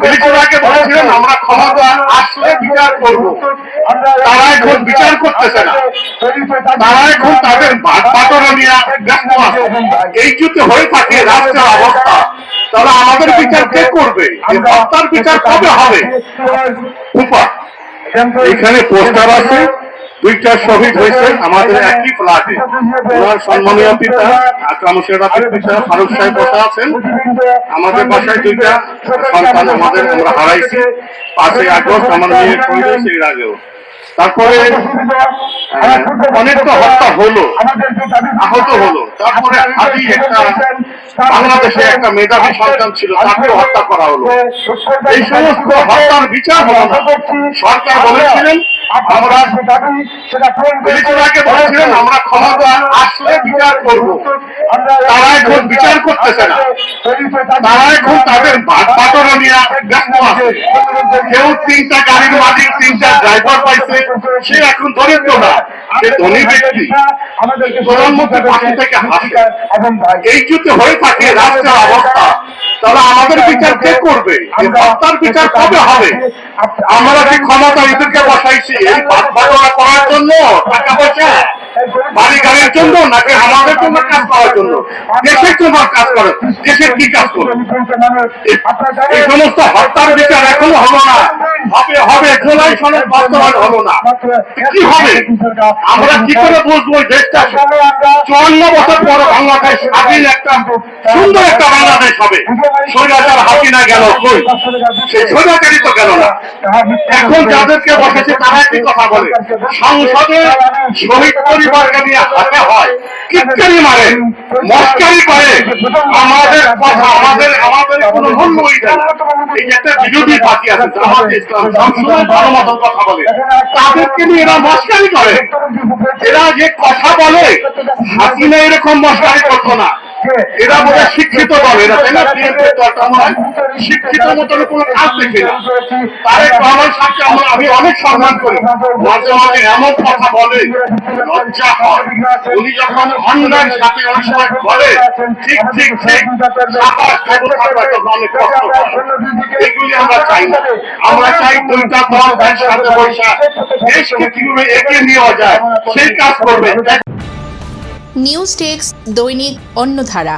বিবেচনাকে বলেছিলেন আমরা ক্ষমতা আসলে বিচার করব, তারা এখন বিচার করতেছে না, তারা এখন তাদের ভাগ বাটোয়ারা নিয়ে ব্যস্ত আছে। এই যদি হয়ে থাকে রাষ্ট্রের অবস্থা, তাহলে আমাদের বিচার কে করবে? এই হত্যার বিচার কবে হবে? এখানে পোস্টার আছে, দুইটা শহীদ হয়েছে আমাদের একই ফ্ল্যাটে। ওনার সম্মানীয় পিতা আকরাম শেরাফের পিতা ফারুক সাহেব বসা আছেন। আমাদের বাসায় দুইটা সন্তান আমরা হারাইছি। 5ই আগস্ট আমার মেয়ে শহীদ হয়েছে এর আগেও। তারপরে অনেক তো হত্যা হলো, আহত হলো। তারপরে আদি একটা বাংলাদেশে একটা মেধাবী সন্তান ছিল, তাকেও হত্যা করা হলো। এই সমস্ত হত্যার বিচার হলো না। সরকার বলেছিলেন আমরা বলেছিলেন আমরা ক্ষমতা আসলে বিচার করব, তারা এখন বিচার করতেছে না, তারা এখন তাদের ভাগ বাটোয়ারা নিয়ে ব্যস্ত আছে। কেউ 3টা গাড়ির মালিক, 3টা ড্রাইভার পাইছে, সে এখন দরিদ্র না, সে ধনী ব্যক্তি। প্রধানমন্ত্রীর পাশে থেকে হাসে। এই যদি হয়ে থাকে রাষ্ট্রের অবস্থা, তাহলে আমাদের বিচার কে করবে? এই হত্যার বিচার কবে হবে? আমরা কি ক্ষমতা এদেরকে বসাইছি এই ভাগ বাটোয়ারা করার জন্য, টাকা পয়সা বাড়ি গাড়ির জন্য, নাকি আমাদের জন্য কাজ করার জন্য? দেশের জন্য কাজ করে, দেশের কি কাজ করে? এই সমস্ত হত্যার বিচার এখনো হলো না, হবে জুলাই সনদ বাস্তবায়ন হলো না, কি হবে? আমরা কি করে বুঝবো দেশটা 54 বছর পর বাংলাদেশ স্বাধীন একটা সুন্দর একটা বাংলাদেশ হবে? স্বৈরাচার হাসিনা গেল কই? সেই স্বৈরাচারই তো গেল না। এখন যাদেরকে বসেছে তারা একই কথা বলে, সংসদে শহীদ পরিবারকে নিয়ে হাতে হয়, কিচ্ছারি মারে, মস্কারি করে, আমাদের কথা আমাদের কোনো মূল্যই দেয় না। এই একটা বিরোধী পার্টি আছে জামাতে ইসলাম, সবসময় ভালো মতো কথা বলে, তাদেরকে নিয়ে এরা মস্কারি করে। এরা যে কথা বলে, হাসিনা এরকম মস্কারি করতো না। এরা বলে শিক্ষিত বলে, এরা তাই না? শিক্ষিত মতন কোনো কাজ দেখি না। তারেক রহমান সাহেবকে আমি অনেক সম্মান করি, মাঝে মাঝে এমন কথা বলে লজ্জা হয়। উনি যখন অন্যায়ের সাথে অনেক সময় বলে ঠিক ঠিক ঠিক অনেক কষ্ট হয়। এগুলি আমরা চাই না। আমরা চাই দুইটা দল একসাথে বৈশা দেশকে কিভাবে এগিয়ে নেওয়া যায় সেই কাজ করবে। নিউজ ডেস্ক, দৈনিক অন্যধারা।